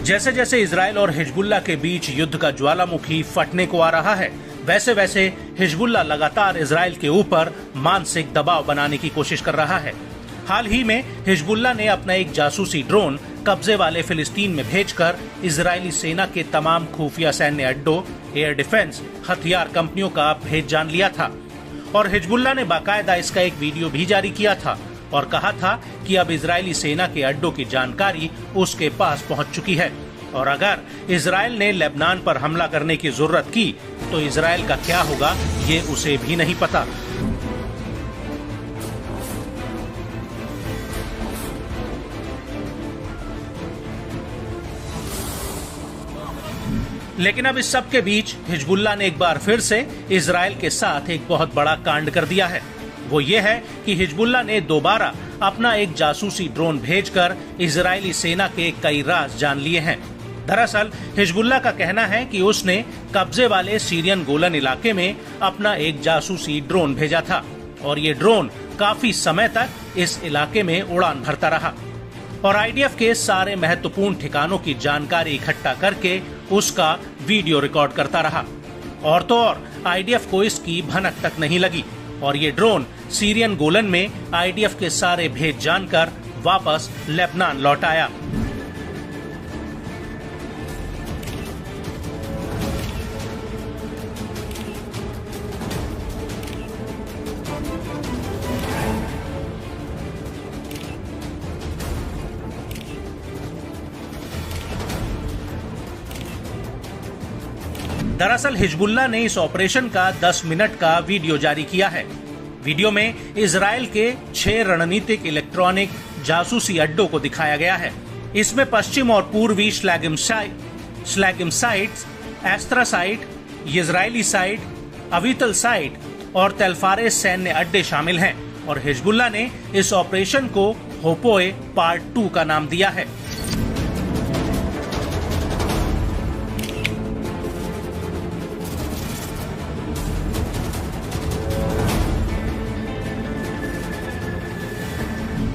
जैसे जैसे इजराइल और हिजबुल्लाह के बीच युद्ध का ज्वालामुखी फटने को आ रहा है, वैसे वैसे हिजबुल्लाह लगातार इजराइल के ऊपर मानसिक दबाव बनाने की कोशिश कर रहा है। हाल ही में हिजबुल्लाह ने अपना एक जासूसी ड्रोन कब्जे वाले फिलिस्तीन में भेजकर इजरायली सेना के तमाम खुफिया सैन्य अड्डों, एयर डिफेंस, हथियार कंपनियों का भेद जान लिया था और हिजबुल्लाह ने बाकायदा इसका एक वीडियो भी जारी किया था और कहा था कि अब इजरायली सेना के अड्डों की जानकारी उसके पास पहुंच चुकी है और अगर इजराइल ने लेबनान पर हमला करने की जरूरत की तो इजराइल का क्या होगा ये उसे भी नहीं पता। लेकिन अब इस सब के बीच हिजबुल्लाह ने एक बार फिर से इजराइल के साथ एक बहुत बड़ा कांड कर दिया है। वो ये है कि हिजबुल्लाह ने दोबारा अपना एक जासूसी ड्रोन भेजकर इजरायली सेना के कई राज जान लिए हैं। दरअसल हिजबुल्लाह का कहना है कि उसने कब्जे वाले सीरियन गोलन इलाके में अपना एक जासूसी ड्रोन भेजा था और ये ड्रोन काफी समय तक इस इलाके में उड़ान भरता रहा और आईडीएफ के सारे महत्वपूर्ण ठिकानों की जानकारी इकट्ठा करके उसका वीडियो रिकॉर्ड करता रहा। और तो और आईडीएफ को इसकी भनक तक नहीं लगी और ये ड्रोन सीरियन गोलन में आईडीएफ के सारे भेद जानकर वापस लेबनान लौट आया। दरअसल हिजबुल्लाह ने इस ऑपरेशन का 10 मिनट का वीडियो जारी किया है। वीडियो में इजराइल के 6 रणनीतिक इलेक्ट्रॉनिक जासूसी अड्डों को दिखाया गया है। इसमें पश्चिम और पूर्वी श्लैगिम साइट, एस्त्रा साइट, इजरायली साइट, अवितल साइट और तेलफारेस सैन्य अड्डे शामिल हैं और हिजबुल्लाह ने इस ऑपरेशन को होपोए पार्ट 2 का नाम दिया है।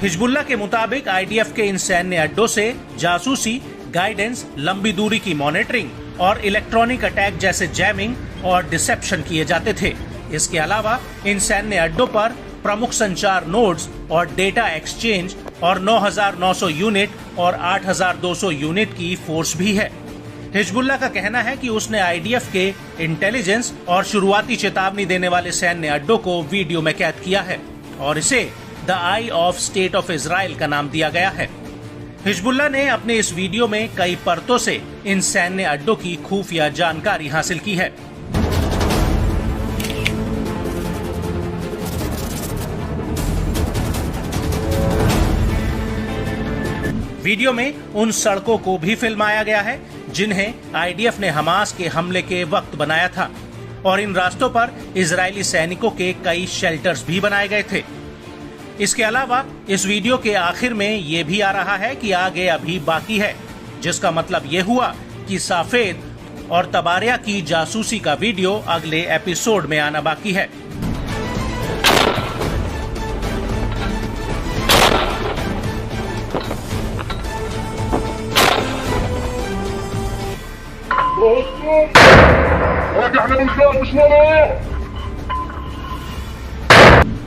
हिजबुल्लाह के मुताबिक आईडीएफ के इन सैन्य अड्डों से जासूसी, गाइडेंस, लंबी दूरी की मॉनिटरिंग और इलेक्ट्रॉनिक अटैक जैसे जैमिंग और डिसेप्शन किए जाते थे। इसके अलावा इन सैन्य अड्डों पर प्रमुख संचार नोड्स और डेटा एक्सचेंज और 9,900 यूनिट और 8,200 यूनिट की फोर्स भी है। हिजबुल्लाह का कहना है कि उसने आईडीएफ के इंटेलिजेंस और शुरुआती चेतावनी देने वाले सैन्य अड्डों को वीडियो में कैद किया है और इसे the I of state of Israel का नाम दिया गया है। हिजबुल्लाह ने अपने इस वीडियो में कई परतों से इन सैन्य अड्डों की खुफिया जानकारी हासिल की है। वीडियो में उन सड़कों को भी फिल्माया गया है जिन्हें आईडीएफ ने हमास के हमले के वक्त बनाया था और इन रास्तों पर इजरायली सैनिकों के कई शेल्टर्स भी बनाए गए थे। इसके अलावा इस वीडियो के आखिर में ये भी आ रहा है कि आगे अभी बाकी है, जिसका मतलब ये हुआ कि साफेद और तबारिया की जासूसी का वीडियो अगले एपिसोड में आना बाकी है।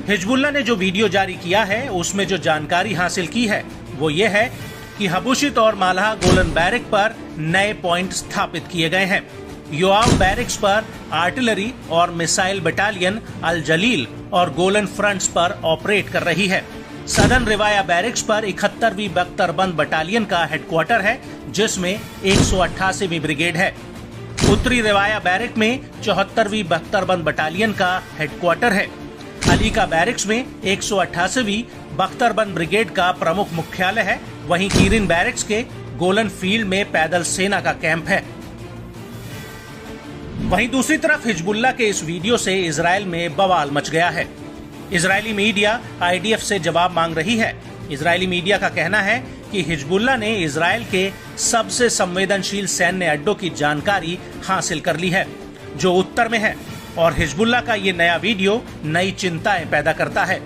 हिजबुल्लाह ने जो वीडियो जारी किया है उसमें जो जानकारी हासिल की है वो ये है कि हबुशित और मालहा गोलन बैरिक पर नए पॉइंट स्थापित किए गए हैं। योआव बैरिक्स पर आर्टिलरी और मिसाइल बटालियन अल जलील और गोलन फ्रंट्स पर ऑपरेट कर रही है। सदर्न रिवाया बैरिक्स पर 71वीं बख्तरबंद बटालियन का हेडक्वार्टर है जिसमें 188वीं ब्रिगेड है। उत्तरी रिवाया बैरिक में 74वीं बख्तरबंद बटालियन का हेडक्वार्टर है। अली का बैरिक्स में 188वीं बख्तरबंद ब्रिगेड का प्रमुख मुख्यालय है। वहीं कीरिन बैरिक्स के गोलन फील्ड में पैदल सेना का कैंप है। वहीं दूसरी तरफ हिजबुल्लाह के इस वीडियो से इजराइल में बवाल मच गया है। इजरायली मीडिया आईडीएफ से जवाब मांग रही है। इजरायली मीडिया का कहना है कि हिजबुल्लाह ने इजराइल के सबसे संवेदनशील सैन्य अड्डों की जानकारी हासिल कर ली है जो उत्तर में है और हिजबुल्लाह का ये नया वीडियो नई चिंताएं पैदा करता है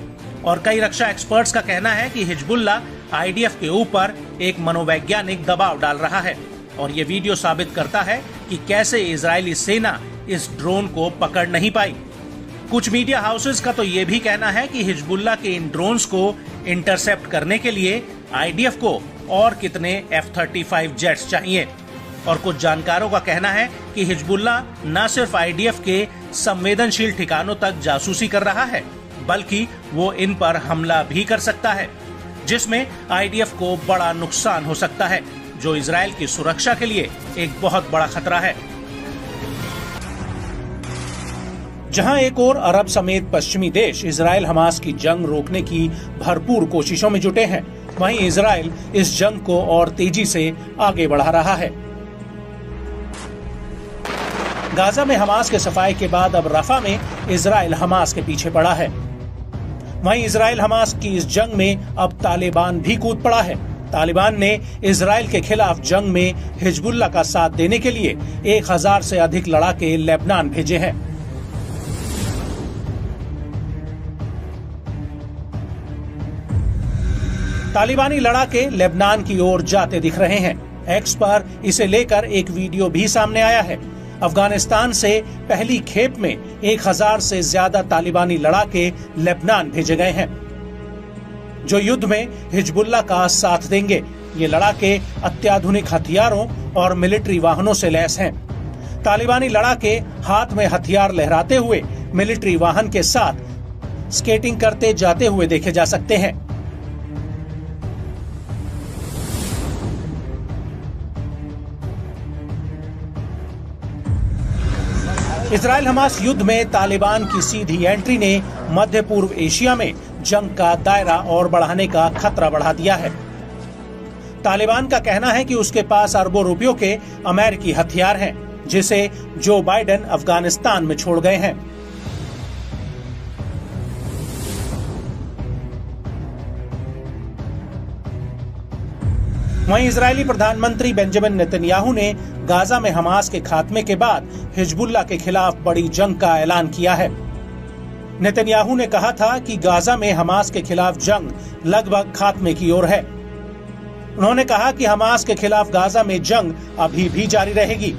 और कई रक्षा एक्सपर्ट्स का कहना है कि हिजबुल्लाह आईडीएफ के ऊपर एक मनोवैज्ञानिक दबाव डाल रहा है और ये वीडियो साबित करता है कि कैसे इजरायली सेना इस ड्रोन को पकड़ नहीं पाई। कुछ मीडिया हाउसेस का तो ये भी कहना है कि हिजबुल्लाह के इन ड्रोन्स को इंटरसेप्ट करने के लिए आईडीएफ को और कितने F-35 जेट्स चाहिए। और कुछ जानकारों का कहना है कि हिजबुल्लाह न सिर्फ आईडीएफ के संवेदनशील ठिकानों तक जासूसी कर रहा है, बल्कि वो इन पर हमला भी कर सकता है, जिसमें आईडीएफ को बड़ा नुकसान हो सकता है, जो इजरायल की सुरक्षा के लिए एक बहुत बड़ा खतरा है। जहां एक ओर अरब समेत पश्चिमी देश इजरायल हमास की जंग रोकने की भरपूर कोशिशों में जुटे हैं, वहीं इजरायल इस जंग को और तेजी से आगे बढ़ा रहा है। गाजा में हमास के सफाए के बाद अब रफा में इजरायल हमास के पीछे पड़ा है। वहीं इजरायल हमास की इस जंग में अब तालिबान भी कूद पड़ा है। तालिबान ने इजरायल के खिलाफ जंग में हिजबुल्लाह का साथ देने के लिए 1000 से अधिक लड़ाके लेबनान भेजे हैं। तालिबानी लड़ाके लेबनान की ओर जाते दिख रहे हैं। एक्स पर इसे लेकर एक वीडियो भी सामने आया है। अफगानिस्तान से पहली खेप में 1000 से ज्यादा तालिबानी लड़ाके लेबनान भेजे गए हैं, जो युद्ध में हिजबुल्लाह का साथ देंगे। ये लड़ाके अत्याधुनिक हथियारों और मिलिट्री वाहनों से लैस हैं। तालिबानी लड़ाके हाथ में हथियार लहराते हुए मिलिट्री वाहन के साथ स्केटिंग करते जाते हुए देखे जा सकते हैं। इजरायल हमास युद्ध में तालिबान की सीधी एंट्री ने मध्य पूर्व एशिया में जंग का दायरा और बढ़ाने का खतरा बढ़ा दिया है। तालिबान का कहना है कि उसके पास अरबों रुपयों के अमेरिकी हथियार हैं, जिसे जो बाइडेन अफगानिस्तान में छोड़ गए हैं। वहीं इजरायली प्रधानमंत्री बेंजामिन नेतन्याहू ने गाजा में हमास के खात्मे के बाद हिजबुल्लाह के खिलाफ बड़ी जंग का ऐलान किया है। नेतन्याहू ने कहा था कि गाजा में हमास के खिलाफ जंग लगभग खात्मे की ओर है। उन्होंने कहा कि हमास के खिलाफ गाजा में जंग अभी भी जारी रहेगी,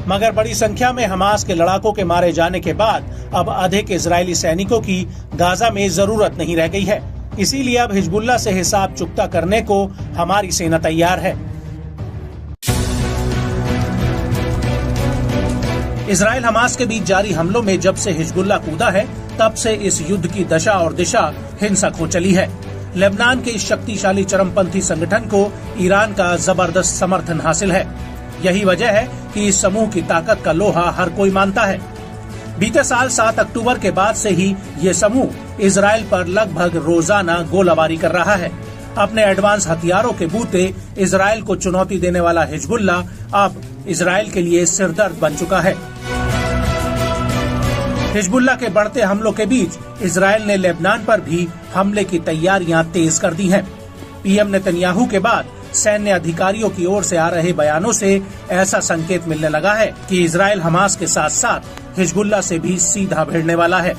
मगर बड़ी संख्या में हमास के लड़ाकों के मारे जाने के बाद अब अधिक इजरायली सैनिकों की गाजा में जरूरत नहीं रह गई है। इसीलिए अब हिजबुल्लाह से हिसाब चुकता करने को हमारी सेना तैयार है। इजरायल हमास के बीच जारी हमलों में जब से हिजबुल्लाह कूदा है, तब से इस युद्ध की दशा और दिशा हिंसक हो चली है। लेबनान के इस शक्तिशाली चरमपंथी संगठन को ईरान का जबरदस्त समर्थन हासिल है। यही वजह है कि इस समूह की ताकत का लोहा हर कोई मानता है। बीते साल 7 अक्टूबर के बाद से ही ये समूह इजरायल पर लगभग रोजाना गोलाबारी कर रहा है। अपने एडवांस हथियारों के बूते इजरायल को चुनौती देने वाला हिजबुल्लाह अब इजरायल के लिए सिरदर्द बन चुका है। हिजबुल्लाह के बढ़ते हमलों के बीच इजरायल ने लेबनान पर भी हमले की तैयारियां तेज कर दी हैं। पीएम नेतन्याहू के बाद सैन्य अधिकारियों की ओर से आ रहे बयानों से ऐसा संकेत मिलने लगा है कि इजरायल हमास के साथ साथ हिजबुल्लाह से भी सीधा भिड़ने वाला है।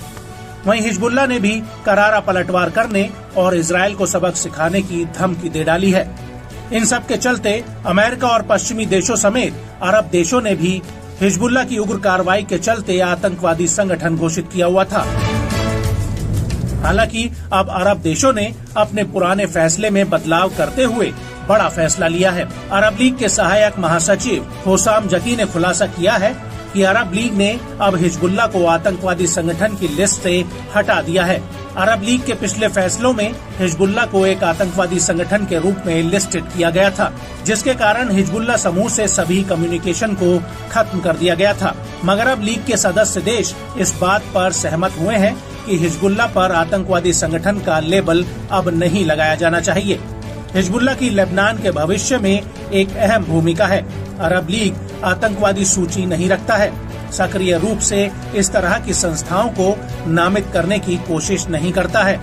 वहीं हिजबुल्लाह ने भी करारा पलटवार करने और इजरायल को सबक सिखाने की धमकी दे डाली है। इन सब के चलते अमेरिका और पश्चिमी देशों समेत अरब देशों ने भी हिजबुल्लाह की उग्र कार्रवाई के चलते आतंकवादी संगठन घोषित किया हुआ था। हालांकि अब अरब देशों ने अपने पुराने फैसले में बदलाव करते हुए बड़ा फैसला लिया है। अरब लीग के सहायक महासचिव होसाम जकी ने खुलासा किया है कि अरब लीग ने अब हिजबुल्लाह को आतंकवादी संगठन की लिस्ट से हटा दिया है। अरब लीग के पिछले फैसलों में हिजबुल्लाह को एक आतंकवादी संगठन के रूप में लिस्टेड किया गया था, जिसके कारण हिजबुल्लाह समूह से सभी कम्युनिकेशन को खत्म कर दिया गया था। मगर अब लीग के सदस्य देश इस बात पर सहमत हुए हैं कि हिजबुल्लाह पर आतंकवादी संगठन का लेबल अब नहीं लगाया जाना चाहिए। हिजबुल्लाह की लेबनान के भविष्य में एक अहम भूमिका है। अरब लीग आतंकवादी सूची नहीं रखता है, सक्रिय रूप से इस तरह की संस्थाओं को नामित करने की कोशिश नहीं करता है।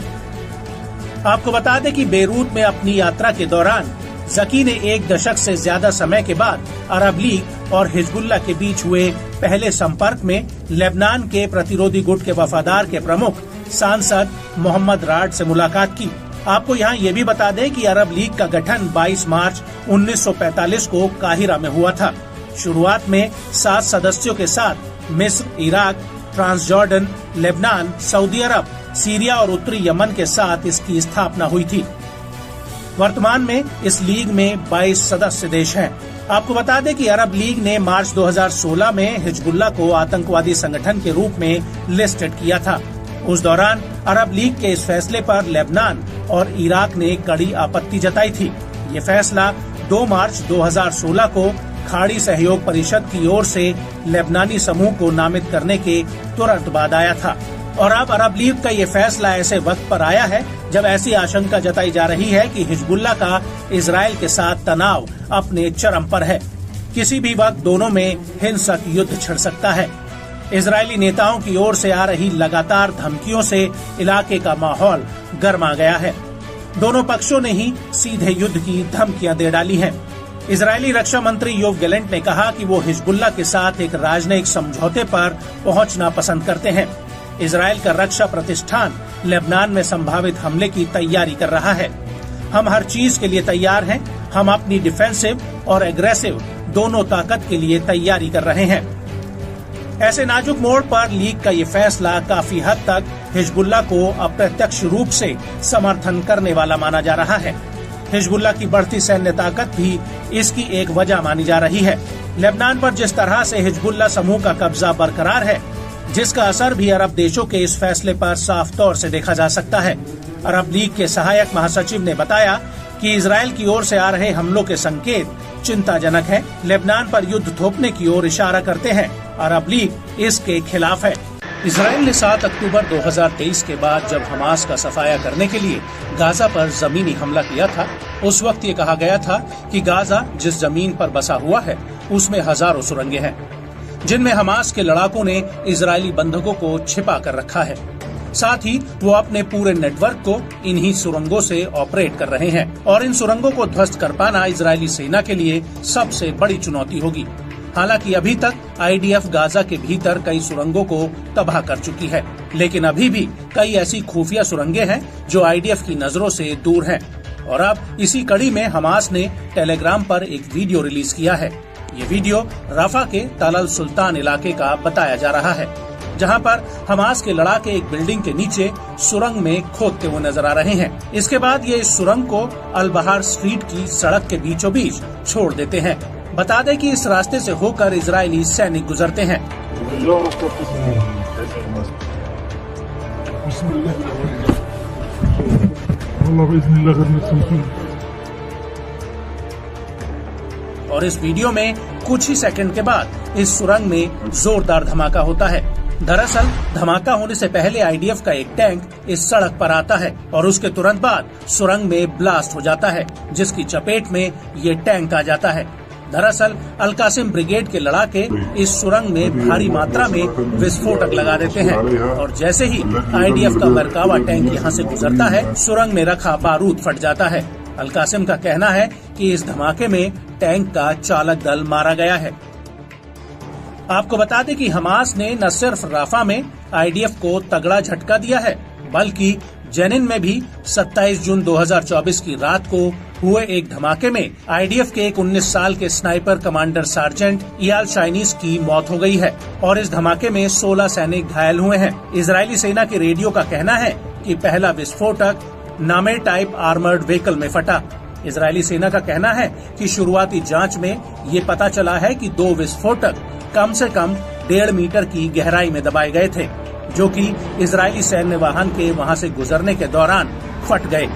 आपको बता दें कि बेरूत में अपनी यात्रा के दौरान जकी ने 1 दशक से ज्यादा समय के बाद अरब लीग और हिजबुल्लाह के बीच हुए पहले संपर्क में लेबनान के प्रतिरोधी गुट के वफादार के प्रमुख सांसद मोहम्मद राड से मुलाकात की। आपको यहाँ ये भी बता दें कि अरब लीग का गठन 22 मार्च 1945 को काहिरा में हुआ था। शुरुआत में 7 सदस्यों के साथ मिस्र, इराक, ट्रांसजॉर्डन, लेबनान, सऊदी अरब, सीरिया और उत्तरी यमन के साथ इसकी स्थापना हुई थी। वर्तमान में इस लीग में 22 सदस्य देश हैं। आपको बता दें कि अरब लीग ने मार्च 2016 में हिजबुल्लाह को आतंकवादी संगठन के रूप में लिस्टेड किया था। उस दौरान अरब लीग के इस फैसले पर लेबनान और इराक ने कड़ी आपत्ति जताई थी। ये फैसला 2 मार्च 2016 को खाड़ी सहयोग परिषद की ओर से लेबनानी समूह को नामित करने के तुरंत बाद आया था। और अब अरब लीग का ये फैसला ऐसे वक्त पर आया है जब ऐसी आशंका जताई जा रही है कि हिजबुल्लाह का इजराइल के साथ तनाव अपने चरम पर है। किसी भी वक्त दोनों में हिंसक युद्ध छिड़ सकता है। इजरायली नेताओं की ओर से आ रही लगातार धमकियों से इलाके का माहौल गर्मा गया है। दोनों पक्षों ने ही सीधे युद्ध की धमकियां दे डाली हैं। इजरायली रक्षा मंत्री योव गैलेंट ने कहा कि वो हिजबुल्लाह के साथ एक राजनयिक समझौते पर पहुंचना पसंद करते हैं। इजराइल का रक्षा प्रतिष्ठान लेबनान में संभावित हमले की तैयारी कर रहा है। हम हर चीज के लिए तैयार हैं। हम अपनी डिफेंसिव और एग्रेसिव दोनों ताकत के लिए तैयारी कर रहे हैं। ऐसे नाजुक मोड़ पर लीग का ये फैसला काफी हद तक हिजबुल्लाह को अप्रत्यक्ष रूप से समर्थन करने वाला माना जा रहा है। हिजबुल्लाह की बढ़ती सैन्य ताकत भी इसकी एक वजह मानी जा रही है। लेबनान पर जिस तरह से हिजबुल्लाह समूह का कब्जा बरकरार है, जिसका असर भी अरब देशों के इस फैसले पर साफ तौर से देखा जा सकता है। अरब लीग के सहायक महासचिव ने बताया कि इजराइल की ओर से आ रहे हमलों के संकेत चिंताजनक है, लेबनान पर युद्ध थोपने की ओर इशारा करते हैं। अरब लीग इसके खिलाफ है। इजराइल ने 7 अक्टूबर 2023 के बाद जब हमास का सफाया करने के लिए गाजा पर जमीनी हमला किया था, उस वक्त ये कहा गया था कि गाजा जिस जमीन पर बसा हुआ है उसमें हजारों सुरंगें हैं, जिनमें हमास के लड़ाकों ने इजरायली बंधकों को छिपा कर रखा है। साथ ही वो अपने पूरे नेटवर्क को इन्हीं सुरंगों से ऑपरेट कर रहे हैं और इन सुरंगों को ध्वस्त कर पाना इजरायली सेना के लिए सबसे बड़ी चुनौती होगी। हालांकि अभी तक आईडीएफ गाजा के भीतर कई सुरंगों को तबाह कर चुकी है, लेकिन अभी भी कई ऐसी खुफिया सुरंगें हैं जो आईडीएफ की नजरों से दूर हैं। और अब इसी कड़ी में हमास ने टेलीग्राम पर एक वीडियो रिलीज किया है। ये वीडियो राफा के तल अल सुल्तान इलाके का बताया जा रहा है, जहां पर हमास के लड़ाके एक बिल्डिंग के नीचे सुरंग में खोदते हुए नजर आ रहे हैं। इसके बाद ये इस सुरंग को अल बहार स्ट्रीट की सड़क के बीचों बीच छोड़ देते हैं। बता दें कि इस रास्ते से होकर इजरायली सैनिक गुजरते हैं। और इस वीडियो में कुछ ही सेकंड के बाद इस सुरंग में जोरदार धमाका होता है। दरअसल धमाका होने से पहले आईडीएफ का एक टैंक इस सड़क पर आता है और उसके तुरंत बाद सुरंग में ब्लास्ट हो जाता है, जिसकी चपेट में ये टैंक आ जाता है। दरअसल अल कासिम ब्रिगेड के लड़ाके इस सुरंग में भारी मात्रा में विस्फोटक लगा देते हैं और जैसे ही आईडीएफ का मरकावा टैंक यहाँ से गुजरता है, सुरंग में रखा बारूद फट जाता है। अल कासिम का कहना है कि इस धमाके में टैंक का चालक दल मारा गया है। आपको बता दें कि हमास ने न सिर्फ राफा में आईडीएफ को तगड़ा झटका दिया है, बल्कि जेनिन में भी 27 जून 2024 की रात को हुए एक धमाके में आईडीएफ के एक 19 साल के स्नाइपर कमांडर सार्जेंट इयाल चाइनीज की मौत हो गई है और इस धमाके में 16 सैनिक घायल हुए हैं। इजरायली सेना के रेडियो का कहना है कि पहला विस्फोटक नामे टाइप आर्मर्ड व्हीकल में फटा। इजरायली सेना का कहना है कि शुरुआती जांच में ये पता चला है कि 2 विस्फोटक कम से कम 1.5 मीटर की गहराई में दबाए गए थे, जो कि इजरायली सैन्य वाहन के वहां से गुजरने के दौरान फट गए।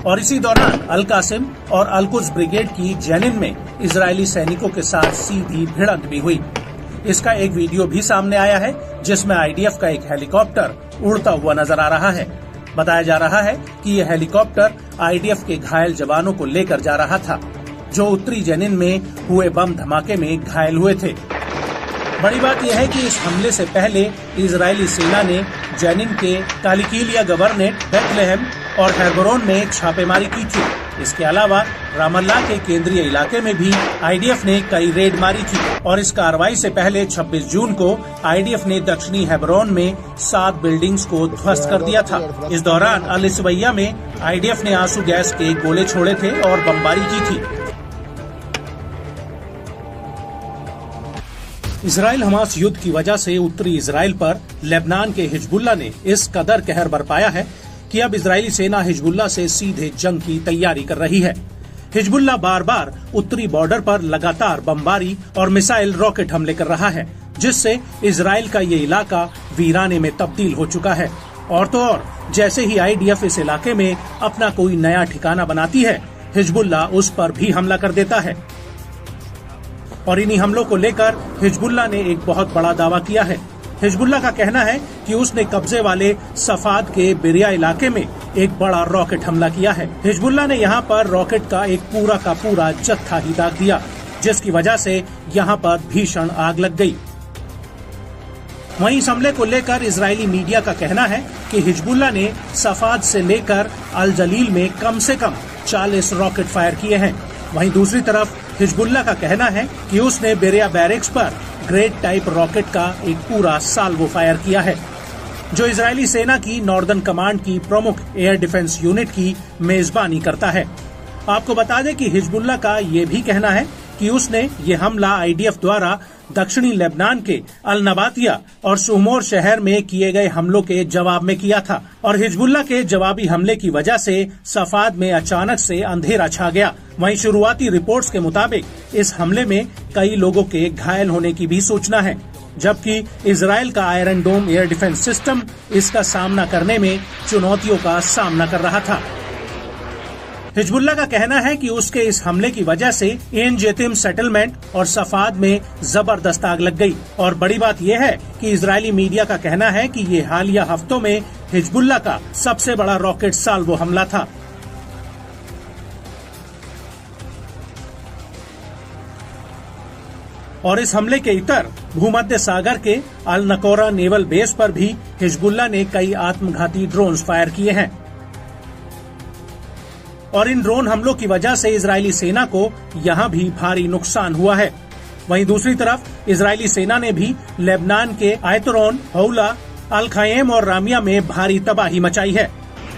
और इसी दौरान अल कासिम और अल कुद्स ब्रिगेड की जेनिन में इजरायली सैनिकों के साथ सीधी भिड़ंत भी हुई। इसका एक वीडियो भी सामने आया है, जिसमें आईडीएफ का एक हेलीकॉप्टर उड़ता हुआ नजर आ रहा है। बताया जा रहा है कि यह हेलीकॉप्टर आईडीएफ के घायल जवानों को लेकर जा रहा था, जो उत्तरी जेनिन में हुए बम धमाके में घायल हुए थे। बड़ी बात यह है कि इस हमले से पहले इजरायली सेना ने जेनिन के कालिकीलिया गवर्नेट, बेथलेहम और हेब्रोन में छापेमारी की थी। इसके अलावा रामल्ला के केंद्रीय इलाके में भी आईडीएफ ने कई रेड मारी थी और इस कार्रवाई से पहले 26 जून को आईडीएफ ने दक्षिणी हेब्रोन में 7 बिल्डिंग्स को ध्वस्त कर दिया था। इस दौरान अल इस्वैया में आईडीएफ ने आंसू गैस के गोले छोड़े थे और बमबारी की थी। इजराइल हमास युद्ध की वजह से उत्तरी इजराइल पर लेबनान के हिजबुल्लाह ने इस कदर कहर बरपाया है कि अब इजरायली सेना हिजबुल्लाह से सीधे जंग की तैयारी कर रही है। हिजबुल्लाह बार बार उत्तरी बॉर्डर पर लगातार बमबारी और मिसाइल रॉकेट हमले कर रहा है, जिससे इजराइल का ये इलाका वीराने में तब्दील हो चुका है। और तो और जैसे ही आईडीएफ इस इलाके में अपना कोई नया ठिकाना बनाती है, हिजबुल्लाह उस पर भी हमला कर देता है। और इन्हीं हमलों को लेकर हिजबुल्लाह ने एक बहुत बड़ा दावा किया है। हिजबुल्लाह का कहना है कि उसने कब्जे वाले सफाद के बिरिया इलाके में एक बड़ा रॉकेट हमला किया है। हिजबुल्लाह ने यहाँ पर रॉकेट का एक पूरा का पूरा जत्था ही दाग दिया, जिसकी वजह से यहाँ पर भीषण आग लग गई। वहीं इस हमले को लेकर इजरायली मीडिया का कहना है कि हिजबुल्लाह ने सफाद से लेकर अल जलील में कम से कम 40 रॉकेट फायर किए हैं। वहीं दूसरी तरफ हिजबुल्लाह का कहना है कि उसने बेरिया बैरिक्स पर ग्रेड टाइप रॉकेट का एक पूरा साल्वो फायर किया है, जो इजरायली सेना की नॉर्दर्न कमांड की प्रमुख एयर डिफेंस यूनिट की मेजबानी करता है। आपको बता दें कि हिजबुल्लाह का ये भी कहना है कि उसने ये हमला आईडीएफ द्वारा दक्षिणी लेबनान के अल नबातिया और सुहमोर शहर में किए गए हमलों के जवाब में किया था और हिजबुल्लाह के जवाबी हमले की वजह से सफाद में अचानक से अंधेरा छा गया। वहीं शुरुआती रिपोर्ट्स के मुताबिक इस हमले में कई लोगों के घायल होने की भी सूचना है, जबकि इजराइल का आयरन डोम एयर डिफेंस सिस्टम इसका सामना करने में चुनौतियों का सामना कर रहा था। हिजबुल्लाह का कहना है कि उसके इस हमले की वजह से एन जेतिम सेटलमेंट और सफाद में जबरदस्त आग लग गई। और बड़ी बात यह है कि इजरायली मीडिया का कहना है कि ये हालिया हफ्तों में हिजबुल्लाह का सबसे बड़ा रॉकेट साल्वो हमला था। और इस हमले के इतर भूमध्य सागर के अल नकोरा नेवल बेस पर भी हिजबुल्लाह ने कई आत्मघाती ड्रोन फायर किए हैं और इन ड्रोन हमलों की वजह से इजरायली सेना को यहाँ भी भारी नुकसान हुआ है। वहीं दूसरी तरफ इजरायली सेना ने भी लेबनान के आयतरोन, हौला, अल खयम और रामिया में भारी तबाही मचाई है।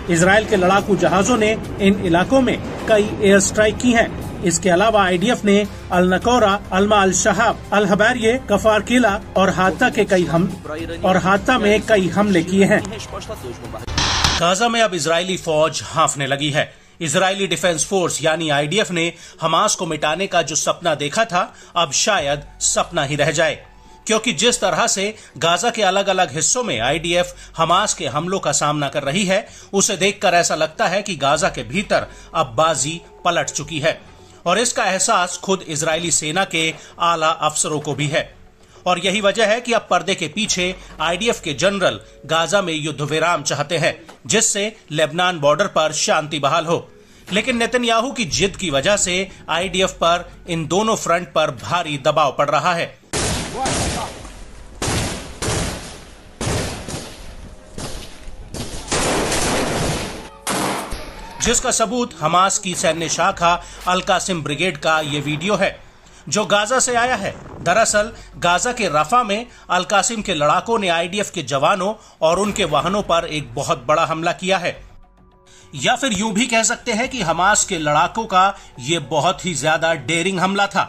इजरायल के लड़ाकू जहाजों ने इन इलाकों में कई एयर स्ट्राइक की हैं। इसके अलावा आईडीएफ ने अल नकोरा, अल्मा अल शहाब, अल हबारिये, कफार किला और हात्ता में कई हमले किए हैं। गाजा में अब इजरायली फौज हांफने लगी है। इजरायली डिफेंस फोर्स यानी आईडीएफ ने हमास को मिटाने का जो सपना देखा था, अब शायद सपना ही रह जाए, क्योंकि जिस तरह से गाजा के अलग अलग हिस्सों में आईडीएफ हमास के हमलों का सामना कर रही है, उसे देखकर ऐसा लगता है कि गाजा के भीतर अब बाजी पलट चुकी है। और इसका एहसास खुद इजरायली सेना के आला अफसरों को भी है। और यही वजह है कि अब पर्दे के पीछे आईडीएफ के जनरल गाजा में युद्ध विराम चाहते हैं, जिससे लेबनान बॉर्डर पर शांति बहाल हो। लेकिन नेतन्याहू की जिद की वजह से आईडीएफ पर इन दोनों फ्रंट पर भारी दबाव पड़ रहा है। जिसका सबूत हमास की सैन्य शाखा अल कासिम ब्रिगेड का ये वीडियो है, जो गाजा से आया है। दरअसल गाजा के रफा में अल कासिम के लड़ाकों ने आईडीएफ के जवानों और उनके वाहनों पर एक बहुत बड़ा हमला किया है, या फिर यूं भी कह सकते हैं कि हमास के लड़ाकों का ये बहुत ही ज्यादा डेयरिंग हमला था।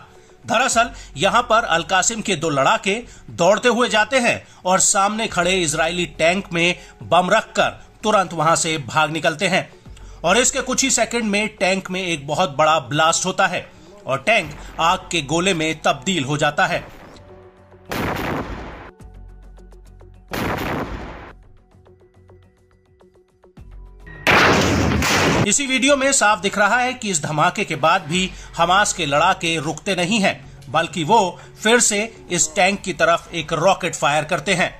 दरअसल यहां पर अल कासिम के 2 लड़ाके दौड़ते हुए जाते हैं और सामने खड़े इजरायली टैंक में बम रखकर तुरंत वहां से भाग निकलते हैं। और इसके कुछ ही सेकंड में टैंक में एक बहुत बड़ा ब्लास्ट होता है और टैंक आग के गोले में तब्दील हो जाता है। इसी वीडियो में साफ दिख रहा है कि इस धमाके के बाद भी हमास के लड़ाके रुकते नहीं हैं, बल्कि वो फिर से इस टैंक की तरफ एक रॉकेट फायर करते हैं।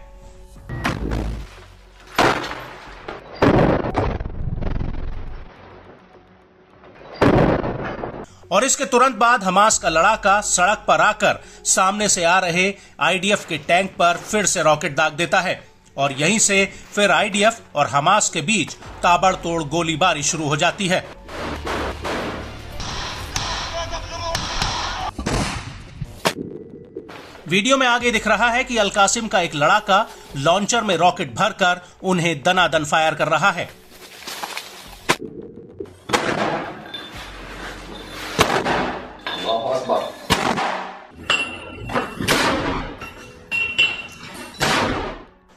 और इसके तुरंत बाद हमास का लड़ाका सड़क पर आकर सामने से आ रहे आईडीएफ के टैंक पर फिर से रॉकेट दाग देता है और यहीं से फिर आईडीएफ और हमास के बीच ताबड़तोड़ गोलीबारी शुरू हो जाती है। वीडियो में आगे दिख रहा है कि अल-कासिम का एक लड़ाका लॉन्चर में रॉकेट भरकर उन्हें दनादन फायर कर रहा है।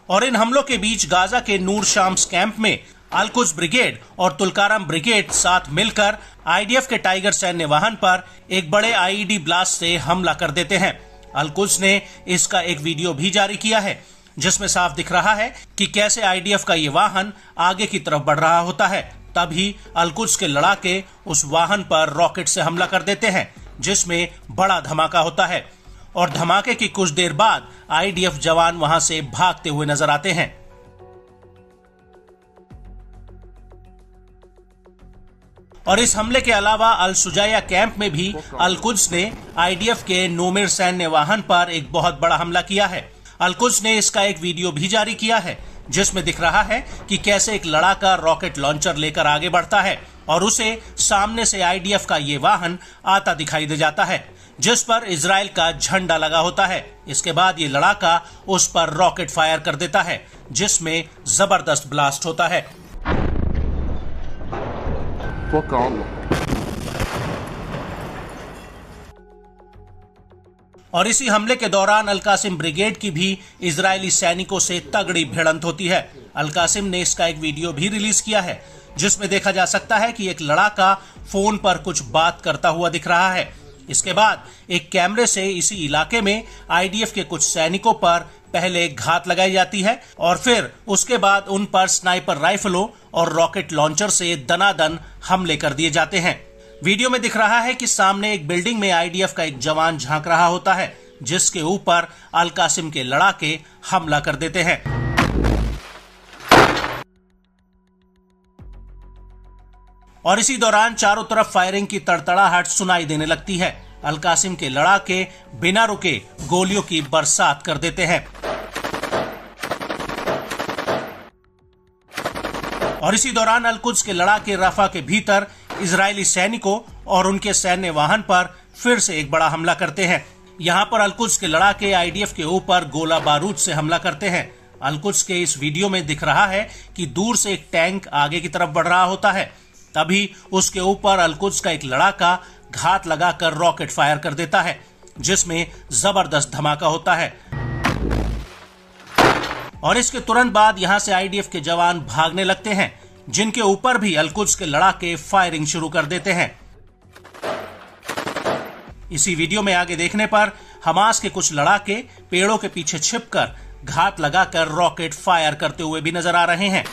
और इन हमलों के बीच गाजा के नूर शाम्स कैंप में अल-कुद्स ब्रिगेड और तुलकारम ब्रिगेड साथ मिलकर आईडीएफ के टाइगर सैन्य वाहन पर एक बड़े आईईडी ब्लास्ट से हमला कर देते हैं। अल-कुद्स ने इसका एक वीडियो भी जारी किया है जिसमें साफ दिख रहा है कि कैसे आईडीएफ का ये वाहन आगे की तरफ बढ़ रहा होता है। तभी अल-कुद्स के लड़ाके उस वाहन पर रॉकेट से हमला कर देते हैं जिसमें बड़ा धमाका होता है और धमाके की कुछ देर बाद आईडीएफ जवान वहां से भागते हुए नजर आते हैं। और इस हमले के अलावा अल-शुजाया कैंप में भी अल-कुद्स ने आईडीएफ के नोमिर सैन्य वाहन पर एक बहुत बड़ा हमला किया है। अल-कुद्स ने इसका एक वीडियो भी जारी किया है जिसमें दिख रहा है कि कैसे एक लड़ाका रॉकेट लॉन्चर लेकर आगे बढ़ता है और उसे सामने से आईडीएफ का ये वाहन आता दिखाई दे जाता है जिस पर इजराइल का झंडा लगा होता है। इसके बाद ये लड़ाका उस पर रॉकेट फायर कर देता है जिसमें जबरदस्त ब्लास्ट होता है। और इसी हमले के दौरान अल-कासिम ब्रिगेड की भी इजरायली सैनिकों से तगड़ी भिड़ंत होती है। अल-कासिम ने इसका एक वीडियो भी रिलीज किया है जिसमें देखा जा सकता है कि एक लड़ाका फोन पर कुछ बात करता हुआ दिख रहा है। इसके बाद एक कैमरे से इसी इलाके में आईडीएफ के कुछ सैनिकों पर पहले घात लगाई जाती है और फिर उसके बाद उन पर स्नाइपर राइफलों और रॉकेट लॉन्चर से दनादन हमले कर दिए जाते हैं। वीडियो में दिख रहा है कि सामने एक बिल्डिंग में आईडीएफ का एक जवान झांक रहा होता है जिसके ऊपर अल-कासिम के लड़ाके हमला कर देते हैं। और इसी दौरान चारों तरफ फायरिंग की तड़तड़ाहट सुनाई देने लगती है। अल-कासिम के लड़ाके बिना रुके गोलियों की बरसात कर देते हैं। और इसी दौरान अल-कुद्स के लड़ाके रफा के भीतर इजरायली सैनिकों और उनके सैन्य वाहन पर फिर से एक बड़ा हमला करते हैं। यहाँ पर अल-कुद्स के लड़ाके आईडीएफ के ऊपर गोला बारूद से हमला करते हैं। अल-कुद्स के इस वीडियो में दिख रहा है कि दूर से एक टैंक आगे की तरफ बढ़ रहा होता है। तभी उसके ऊपर अल-कुद्स का एक लड़ाका घात लगाकर रॉकेट फायर कर देता है जिसमें जबरदस्त धमाका होता है। और इसके तुरंत बाद यहां से आईडीएफ के जवान भागने लगते हैं जिनके ऊपर भी अल-कुद्स के लड़ाके फायरिंग शुरू कर देते हैं। इसी वीडियो में आगे देखने पर हमास के कुछ लड़ाके पेड़ों के पीछे छिपकर घात लगाकर रॉकेट फायर करते हुए भी नजर आ रहे हैं।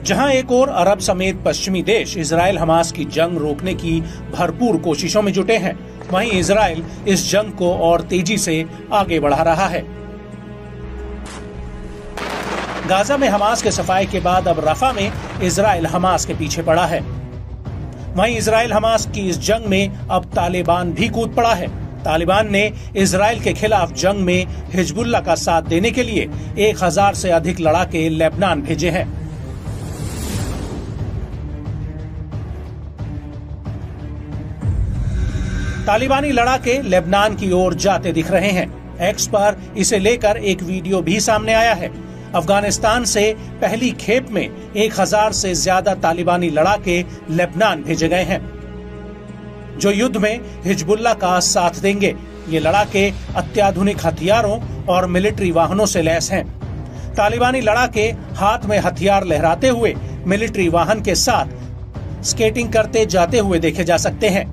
जहां एक और अरब समेत पश्चिमी देश इजराइल हमास की जंग रोकने की भरपूर कोशिशों में जुटे हैं, वहीं इजराइल इस जंग को और तेजी से आगे बढ़ा रहा है। गाजा में हमास के सफाई के बाद अब रफा में इजराइल हमास के पीछे पड़ा है। वहीं इजराइल हमास की इस जंग में अब तालिबान भी कूद पड़ा है। तालिबान ने इजराइल के खिलाफ जंग में हिजबुल्लाह का साथ देने के लिए 1000 से अधिक लड़ाके लेबनान भेजे हैं। तालिबानी लड़ाके लेबनान की ओर जाते दिख रहे हैं। एक्स पर इसे लेकर एक वीडियो भी सामने आया है। अफगानिस्तान से पहली खेप में 1000 से ज्यादा तालिबानी लड़ाके लेबनान भेजे गए हैं जो युद्ध में हिजबुल्लाह का साथ देंगे। ये लड़ाके अत्याधुनिक हथियारों और मिलिट्री वाहनों से लैस हैं। तालिबानी लड़ाके हाथ में हथियार लहराते हुए मिलिट्री वाहन के साथ स्केटिंग करते जाते हुए देखे जा सकते हैं।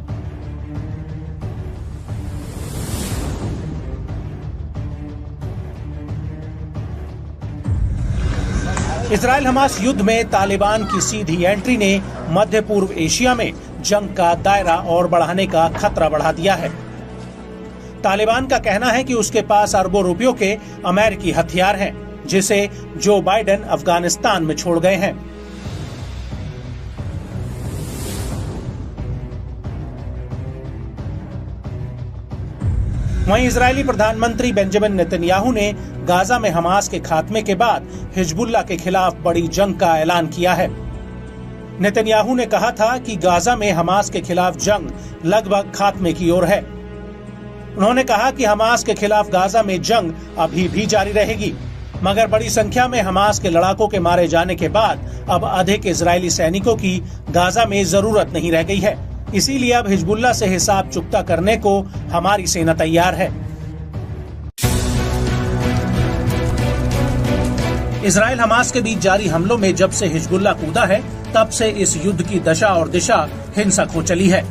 इजराइल हमास युद्ध में तालिबान की सीधी एंट्री ने मध्य पूर्व एशिया में जंग का दायरा और बढ़ाने का खतरा बढ़ा दिया है। तालिबान का कहना है कि उसके पास अरबों रुपयों के अमेरिकी हथियार हैं जिसे जो बाइडेन अफगानिस्तान में छोड़ गए हैं। वहीं इजरायली प्रधानमंत्री बेंजामिन नेतन्याहू ने गाजा में हमास के खात्मे के बाद हिजबुल्लाह के खिलाफ बड़ी जंग का ऐलान किया है। नेतन्याहू ने कहा था कि गाजा में हमास के खिलाफ जंग लगभग खात्मे की ओर है। उन्होंने कहा कि हमास के खिलाफ गाजा में जंग अभी भी जारी रहेगी, मगर बड़ी संख्या में हमास के लड़ाकों के मारे जाने के बाद अब अधिक इजरायली सैनिकों की गाजा में जरूरत नहीं रह गई है। इसीलिए अब हिजबुल्लाह से हिसाब चुकता करने को हमारी सेना तैयार है। इजराइल हमास के बीच जारी हमलों में जब से हिजबुल्लाह कूदा है, तब से इस युद्ध की दशा और दिशा हिंसक हो चली है।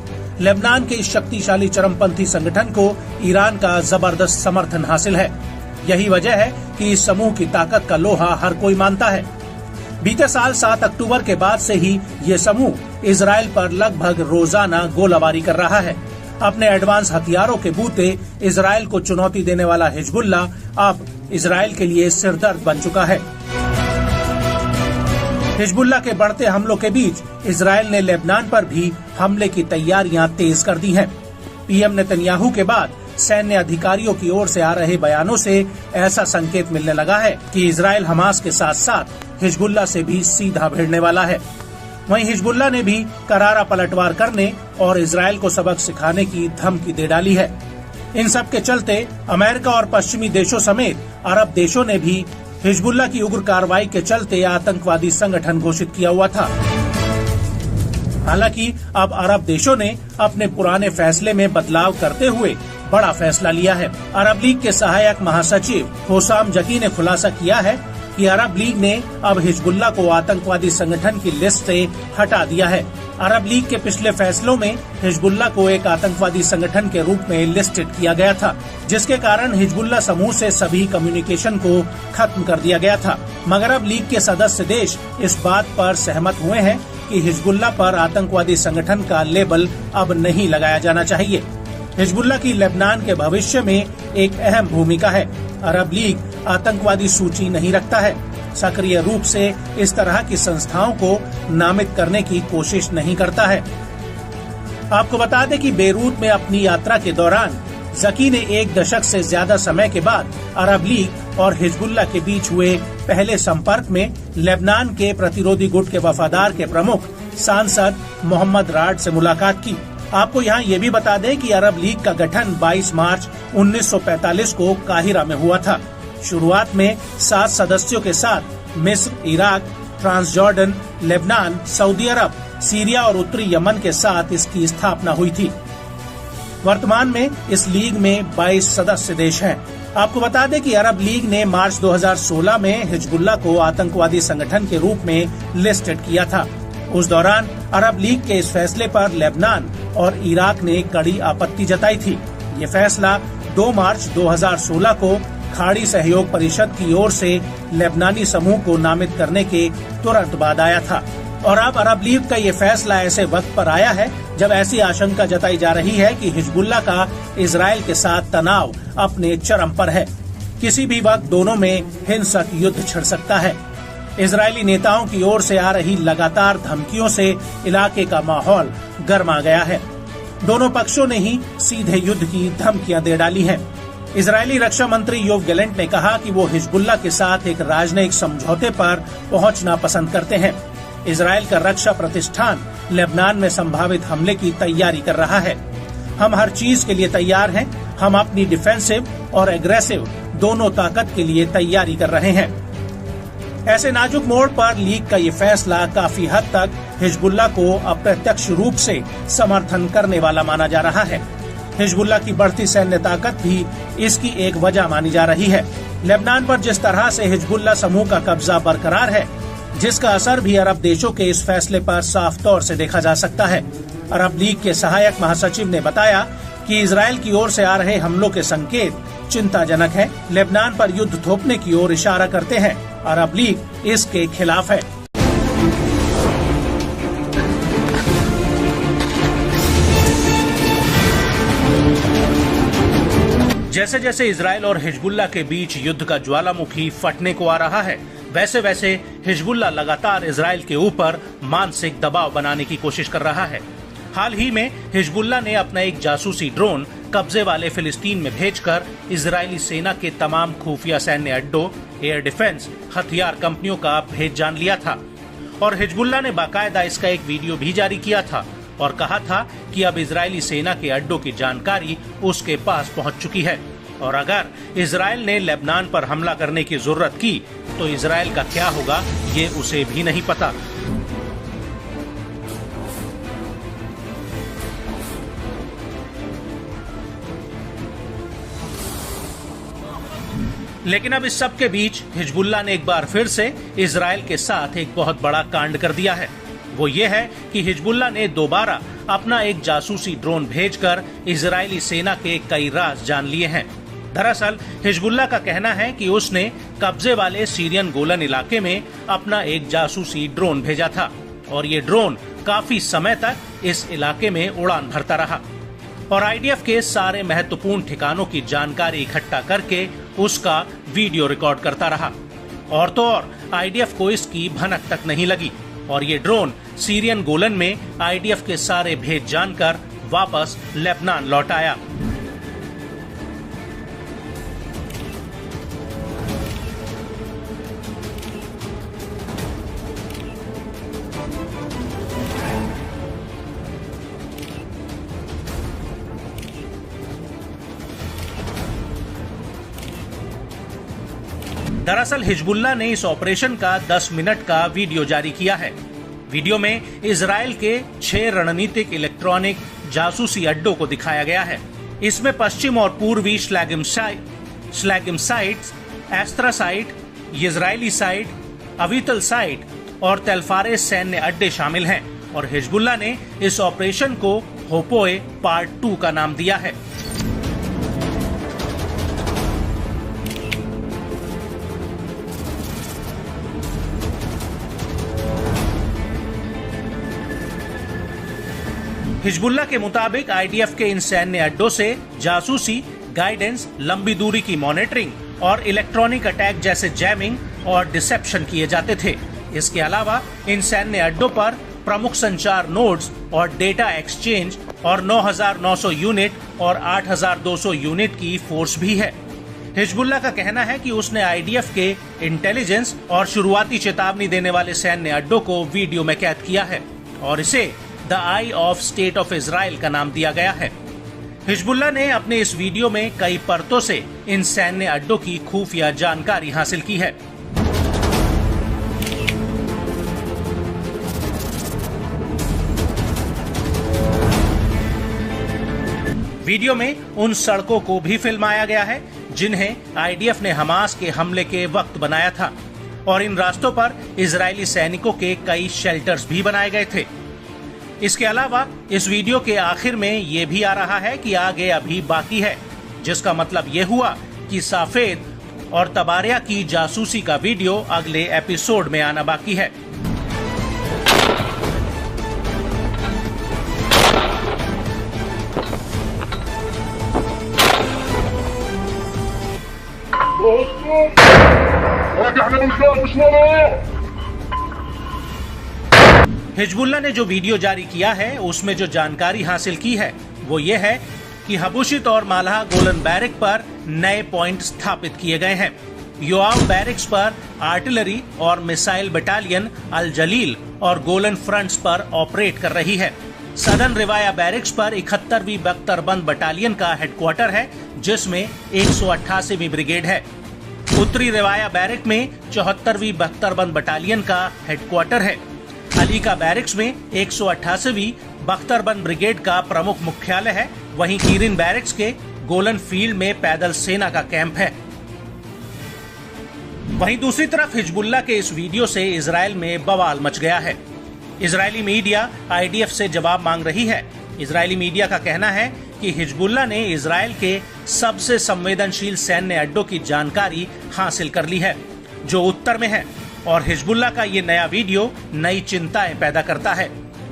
लेबनान के इस शक्तिशाली चरमपंथी संगठन को ईरान का जबरदस्त समर्थन हासिल है। यही वजह है कि इस समूह की ताकत का लोहा हर कोई मानता है। बीते साल 7 अक्टूबर के बाद से ही ये समूह इजराइल पर लगभग रोजाना गोलाबारी कर रहा है। अपने एडवांस हथियारों के बूते इजराइल को चुनौती देने वाला हिजबुल्लाह अब इजराइल के लिए सिरदर्द बन चुका है। हिजबुल्लाह के बढ़ते हमलों के बीच इजराइल ने लेबनान पर भी हमले की तैयारियां तेज कर दी हैं। पीएम नेतन्याहू के बाद सैन्य अधिकारियों की ओर से आ रहे बयानों से ऐसा संकेत मिलने लगा है कि इजराइल हमास के साथ साथ हिजबुल्लाह से भी सीधा भिड़ने वाला है। वहीं हिजबुल्लाह ने भी करारा पलटवार करने और इजराइल को सबक सिखाने की धमकी दे डाली है। इन सब के चलते अमेरिका और पश्चिमी देशों समेत अरब देशों ने भी हिजबुल्लाह की उग्र कार्रवाई के चलते आतंकवादी संगठन घोषित किया हुआ था। हालांकि अब अरब देशों ने अपने पुराने फैसले में बदलाव करते हुए बड़ा फैसला लिया है। अरब लीग के सहायक महासचिव होसाम जकी ने खुलासा किया है कि अरब लीग ने अब हिजबुल्लाह को आतंकवादी संगठन की लिस्ट से हटा दिया है। अरब लीग के पिछले फैसलों में हिजबुल्लाह को एक आतंकवादी संगठन के रूप में लिस्टेड किया गया था, जिसके कारण हिजबुल्लाह समूह से सभी कम्युनिकेशन को खत्म कर दिया गया था। मगर अब लीग के सदस्य देश इस बात पर सहमत हुए हैं कि हिजबुल्लाह पर आतंकवादी संगठन का लेबल अब नहीं लगाया जाना चाहिए। हिजबुल्लाह की लेबनान के भविष्य में एक अहम भूमिका है। अरब लीग आतंकवादी सूची नहीं रखता है, सक्रिय रूप से इस तरह की संस्थाओं को नामित करने की कोशिश नहीं करता है। आपको बता दें कि बेरूत में अपनी यात्रा के दौरान जकी ने 1 दशक से ज्यादा समय के बाद अरब लीग और हिजबुल्लाह के बीच हुए पहले संपर्क में लेबनान के प्रतिरोधी गुट के वफादार के प्रमुख सांसद मोहम्मद राड से मुलाकात की। आपको यहाँ ये भी बता दें कि अरब लीग का गठन 22 मार्च 1945 को काहिरा में हुआ था। शुरुआत में 7 सदस्यों के साथ मिस्र, इराक, ट्रांसजॉर्डन, लेबनान, सऊदी अरब, सीरिया और उत्तरी यमन के साथ इसकी स्थापना हुई थी। वर्तमान में इस लीग में 22 सदस्य देश हैं। आपको बता दें कि अरब लीग ने मार्च 2016 में हिजबुल्लाह को आतंकवादी संगठन के रूप में लिस्टेड किया था। उस दौरान अरब लीग के इस फैसले पर लेबनान और इराक ने कड़ी आपत्ति जताई थी। ये फैसला 2 मार्च 2016 को खाड़ी सहयोग परिषद की ओर से लेबनानी समूह को नामित करने के तुरंत बाद आया था। और अब अरब लीग का ये फैसला ऐसे वक्त पर आया है जब ऐसी आशंका जताई जा रही है कि हिजबुल्लाह का इजराइल के साथ तनाव अपने चरम पर है। किसी भी वक्त दोनों में हिंसक युद्ध छिड़ सकता है। इजरायली नेताओं की ओर से आ रही लगातार धमकियों से इलाके का माहौल गर्मा गया है। दोनों पक्षों ने ही सीधे युद्ध की धमकियां दे डाली हैं। इजरायली रक्षा मंत्री योव गैलेंट ने कहा कि वो हिजबुल्लाह के साथ एक राजनयिक समझौते पर पहुंचना पसंद करते हैं। इजराइल का रक्षा प्रतिष्ठान लेबनान में संभावित हमले की तैयारी कर रहा है। हम हर चीज के लिए तैयार हैं। हम अपनी डिफेंसिव और एग्रेसिव दोनों ताकत के लिए तैयारी कर रहे हैं। ऐसे नाजुक मोड़ पर लीग का ये फैसला काफी हद तक हिजबुल्लाह को अप्रत्यक्ष रूप से समर्थन करने वाला माना जा रहा है। हिजबुल्लाह की बढ़ती सैन्य ताकत भी इसकी एक वजह मानी जा रही है। लेबनान पर जिस तरह से हिजबुल्लाह समूह का कब्जा बरकरार है, जिसका असर भी अरब देशों के इस फैसले पर साफ तौर से देखा जा सकता है। अरब लीग के सहायक महासचिव ने बताया कि इजराइल की ओर से आ रहे हमलों के संकेत चिंताजनक है, लेबनान पर युद्ध थोपने की ओर इशारा करते हैं। अरब लीग इसके खिलाफ है। जैसे जैसे इजराइल और हिजबुल्लाह के बीच युद्ध का ज्वालामुखी फटने को आ रहा है, वैसे वैसे हिजबुल्लाह लगातार इजराइल के ऊपर मानसिक दबाव बनाने की कोशिश कर रहा है। हाल ही में हिजबुल्लाह ने अपना एक जासूसी ड्रोन कब्जे वाले फिलिस्तीन में भेजकर इजरायली सेना के तमाम खुफिया सैन्य अड्डों, एयर डिफेंस, हथियार कंपनियों का भेद जान लिया था। और हिजबुल्लाह ने बाकायदा इसका एक वीडियो भी जारी किया था और कहा था कि अब इजरायली सेना के अड्डों की जानकारी उसके पास पहुंच चुकी है और अगर इजराइल ने लेबनान पर हमला करने की जरूरत की तो इजराइल का क्या होगा ये उसे भी नहीं पता। लेकिन अब इस सब के बीच हिजबुल्लाह ने एक बार फिर से इजराइल के साथ एक बहुत बड़ा कांड कर दिया है। वो ये है कि हिजबुल्लाह ने दोबारा अपना एक जासूसी ड्रोन भेजकर इजरायली सेना के कई राज जान लिए हैं। दरअसल हिजबुल्लाह का कहना है कि उसने कब्जे वाले सीरियन गोलन इलाके में अपना एक जासूसी ड्रोन भेजा था और ये ड्रोन काफी समय तक इस इलाके में उड़ान भरता रहा और आईडीएफ के सारे महत्वपूर्ण ठिकानों की जानकारी इकट्ठा करके उसका वीडियो रिकॉर्ड करता रहा। और तो और आईडीएफ को इसकी भनक तक नहीं लगी और ये ड्रोन सीरियन गोलन में आईडीएफ के सारे भेद जानकर वापस लेबनान लौट आया। दरअसल हिजबुल्लाह ने इस ऑपरेशन का 10 मिनट का वीडियो जारी किया है। वीडियो में इजराइल के 6 रणनीतिक इलेक्ट्रॉनिक जासूसी अड्डों को दिखाया गया है। इसमें पश्चिम और पूर्वी श्लैगिम साइट, एस्त्रा साइट, इजरायली साइट, अवितल साइट और तेलफारेस सैन्य अड्डे शामिल हैं और हिजबुल्लाह ने इस ऑपरेशन को होपोए पार्ट 2 का नाम दिया है। हिजबुल्लाह के मुताबिक आईडीएफ के इन सैन्य अड्डों से जासूसी, गाइडेंस, लंबी दूरी की मॉनिटरिंग और इलेक्ट्रॉनिक अटैक जैसे जैमिंग और डिसेप्शन किए जाते थे। इसके अलावा इन सैन्य अड्डों पर प्रमुख संचार नोड्स और डेटा एक्सचेंज और 9,900 यूनिट और 8,200 यूनिट की फोर्स भी है। हिजबुल्लाह का कहना है कि उसने आईडीएफ के इंटेलिजेंस और शुरुआती चेतावनी देने वाले सैन्य अड्डों को वीडियो में कैद किया है और इसे the I of state of Israel का नाम दिया गया है। हिजबुल्लाह ने अपने इस वीडियो में कई परतों से इन सैन्य अड्डों की खुफिया जानकारी हासिल की है। वीडियो में उन सड़कों को भी फिल्माया गया है जिन्हें आईडीएफ ने हमास के हमले के वक्त बनाया था और इन रास्तों पर इजरायली सैनिकों के कई शेल्टर्स भी बनाए गए थे। इसके अलावा इस वीडियो के आखिर में ये भी आ रहा है कि आगे अभी बाकी है, जिसका मतलब ये हुआ कि साफेद और तबारिया की जासूसी का वीडियो अगले एपिसोड में आना बाकी है। हिजबुल्लाह ने जो वीडियो जारी किया है उसमें जो जानकारी हासिल की है वो ये है कि हबुशित और मालहा गोलन बैरिक पर नए पॉइंट स्थापित किए गए हैं। योआव बैरिक्स पर आर्टिलरी और मिसाइल बटालियन अल जलील और गोलन फ्रंट्स पर ऑपरेट कर रही है। सदर्न रिवाया बैरिक्स पर 71वीं बख्तरबंद बटालियन का हेडक्वार्टर है जिसमें 188वीं ब्रिगेड है। उत्तरी रिवाया बैरिक में 74वीं बख्तरबंद बटालियन का हेडक्वार्टर है। अली का बैरिक्स में 188वीं बख्तरबंद ब्रिगेड का प्रमुख मुख्यालय है। वहीं कीरिन बैरिक्स के गोलन फील्ड में पैदल सेना का कैंप है। वहीं दूसरी तरफ हिजबुल्लाह के इस वीडियो से इजराइल में बवाल मच गया है। इजरायली मीडिया आईडीएफ से जवाब मांग रही है। इजरायली मीडिया का कहना है कि हिजबुल्लाह ने इजराइल के सबसे संवेदनशील सैन्य अड्डों की जानकारी हासिल कर ली है जो उत्तर में है और हिजबुल्लाह का ये नया वीडियो नई चिंताएं पैदा करता है।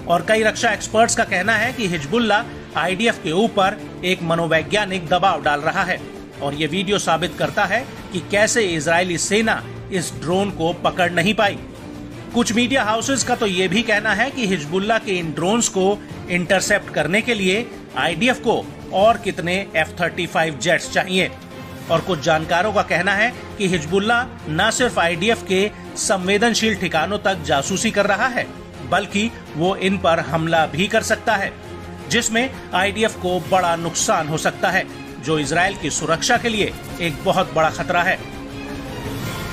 और कई रक्षा एक्सपर्ट्स का कहना है कि हिजबुल्लाह आईडीएफ के ऊपर एक मनोवैज्ञानिक दबाव डाल रहा है और ये वीडियो साबित करता है कि कैसे इजरायली सेना इस ड्रोन को पकड़ नहीं पाई। कुछ मीडिया हाउसेस का तो ये भी कहना है कि हिजबुल्लाह के इन ड्रोन्स को इंटरसेप्ट करने के लिए आईडीएफ को और कितने F-35 जेट्स चाहिए। और कुछ जानकारों का कहना है कि हिजबुल्लाह न सिर्फ आईडीएफ के संवेदनशील ठिकानों तक जासूसी कर रहा है, बल्कि वो इन पर हमला भी कर सकता है, जिसमें आईडीएफ को बड़ा नुकसान हो सकता है, जो इजरायल की सुरक्षा के लिए एक बहुत बड़ा खतरा है।